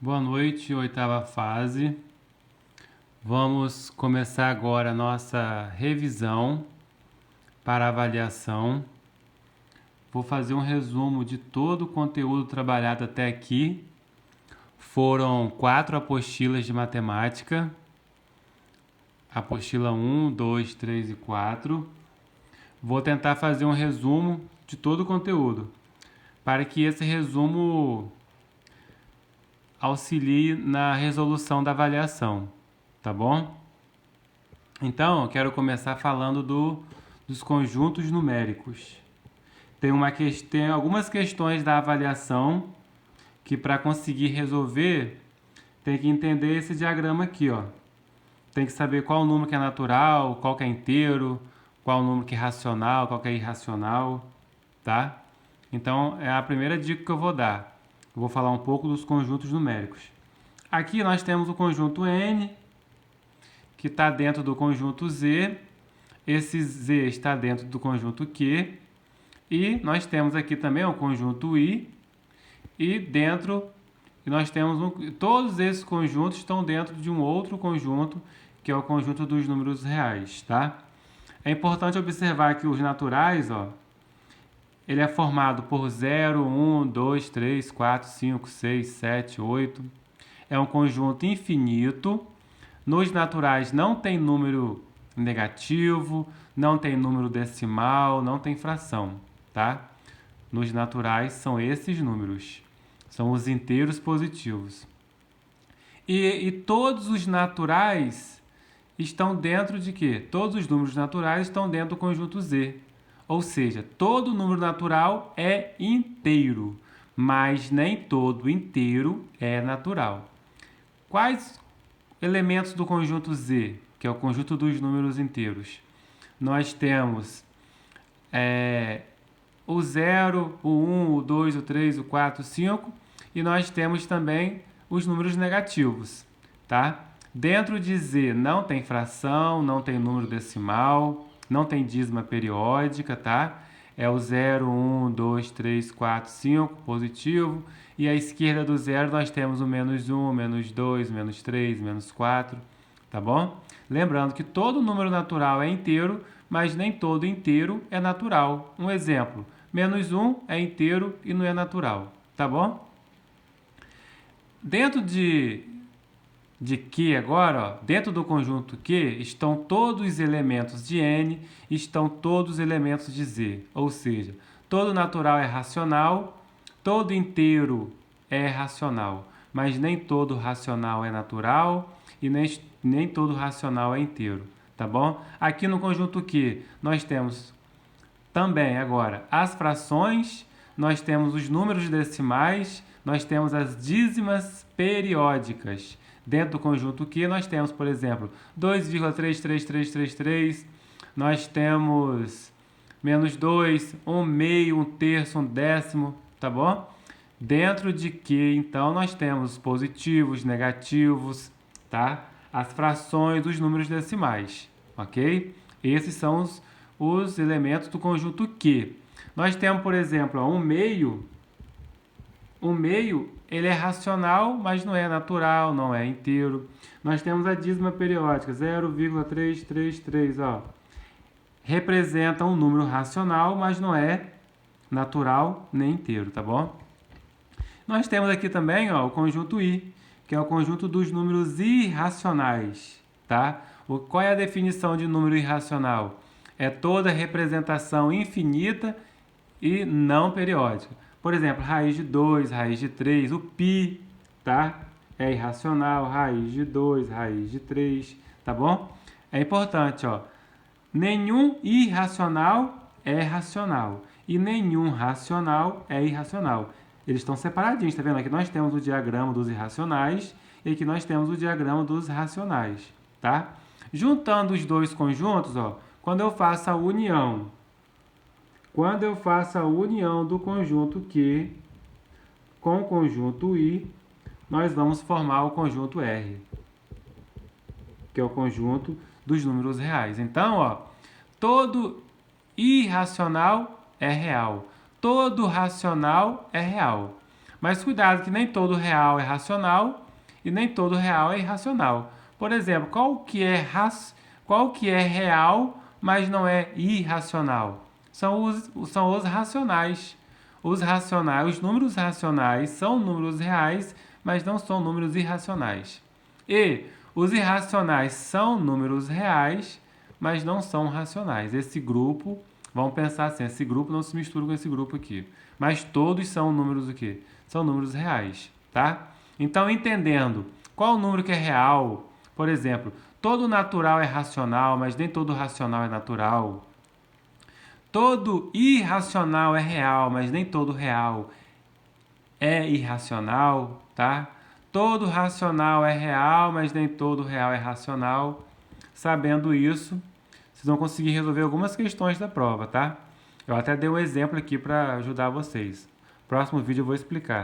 Boa noite, oitava fase. Vamos começar agora a nossa revisão para avaliação. Vou fazer um resumo de todo o conteúdo trabalhado até aqui. Foram 4 apostilas de matemática. Apostila 1, 2, 3 e 4. Vou tentar fazer um resumo de todo o conteúdo, para que esse resumo auxilie na resolução da avaliação, tá bom? Então, eu quero começar falando dos conjuntos numéricos. Tem algumas questões da avaliação que, para conseguir resolver, tem que entender esse diagrama aqui, ó. Tem que saber qual o número que é natural, qual que é inteiro, qual o número que é racional, qual que é irracional, tá? Então, é a primeira dica que eu vou dar. Eu vou falar um pouco dos conjuntos numéricos. Aqui nós temos o conjunto N, que está dentro do conjunto Z. Esse Z está dentro do conjunto Q. E nós temos aqui também o conjunto I. E dentro, nós temos todos esses conjuntos estão dentro de um outro conjunto, que é o conjunto dos números reais, tá? É importante observar que os naturais, ó, ele é formado por 0, 1, 2, 3, 4, 5, 6, 7, 8. É um conjunto infinito. Nos naturais não tem número negativo, não tem número decimal, não tem fração, tá? Nos naturais são esses números. São os inteiros positivos. E todos os naturais estão dentro de quê? Todos os números naturais estão dentro do conjunto Z. Ou seja, todo número natural é inteiro, mas nem todo inteiro é natural. Quais elementos do conjunto Z, que é o conjunto dos números inteiros? Nós temos o 0, o 1, o 2, o 3, o 4, o 5 e nós temos também os números negativos, tá? Dentro de Z não tem fração, não tem número decimal, não tem dízima periódica, tá? É o 0, 1, 2, 3, 4, 5, positivo. E à esquerda do zero nós temos o menos 1, menos 2, menos 3, menos 4, tá bom? Lembrando que todo número natural é inteiro, mas nem todo inteiro é natural. Um exemplo, menos 1 é inteiro e não é natural, tá bom? Dentro de Q agora, ó, dentro do conjunto Q estão todos os elementos de N, estão todos os elementos de Z. Ou seja, todo natural é racional, todo inteiro é racional, mas nem todo racional é natural e nem todo racional é inteiro, tá bom? Aqui no conjunto Q nós temos também agora as frações, nós temos os números decimais, nós temos as dízimas periódicas. Dentro do conjunto Q nós temos, por exemplo, 2,33333, nós temos menos 2, 1 meio, 1 terço, 1 décimo, tá bom? Dentro de Q, então, nós temos positivos, negativos, tá? As frações, os números decimais, ok? Esses são os elementos do conjunto Q. Nós temos, por exemplo, ó, 1 meio. 1 meio, ele é racional, mas não é natural, não é inteiro. Nós temos a dízima periódica, 0,333, ó. Representa um número racional, mas não é natural nem inteiro, tá bom? Nós temos aqui também, ó, o conjunto I, que é o conjunto dos números irracionais, tá? Qual é a definição de número irracional? É toda representação infinita e não periódica. Por exemplo, raiz de 2, raiz de 3, o π, tá? É irracional, raiz de 2, raiz de 3, tá bom? É importante, ó. Nenhum irracional é racional e nenhum racional é irracional. Eles estão separadinhos, tá vendo? Aqui nós temos o diagrama dos irracionais e aqui nós temos o diagrama dos racionais, tá? Juntando os dois conjuntos, ó, quando eu faço a união do conjunto Q com o conjunto I, nós vamos formar o conjunto R, que é o conjunto dos números reais. Então, ó, todo irracional é real, todo racional é real, Mas cuidado que nem todo real é racional e nem todo real é irracional. Por exemplo, qual que é real, mas não é irracional? São os racionais. Os números racionais são números reais, mas não são números irracionais. E os irracionais são números reais, mas não são racionais. Esse grupo, vamos pensar assim, esse grupo não se mistura com esse grupo aqui. Mas todos são números o quê? São números reais, tá? Então, entendendo qual o número que é real, por exemplo, todo natural é racional, mas nem todo racional é natural. Todo irracional é real, mas nem todo real é irracional, tá? Todo racional é real, mas nem todo real é racional. Sabendo isso, vocês vão conseguir resolver algumas questões da prova, tá? Eu até dei um exemplo aqui para ajudar vocês. Próximo vídeo eu vou explicar.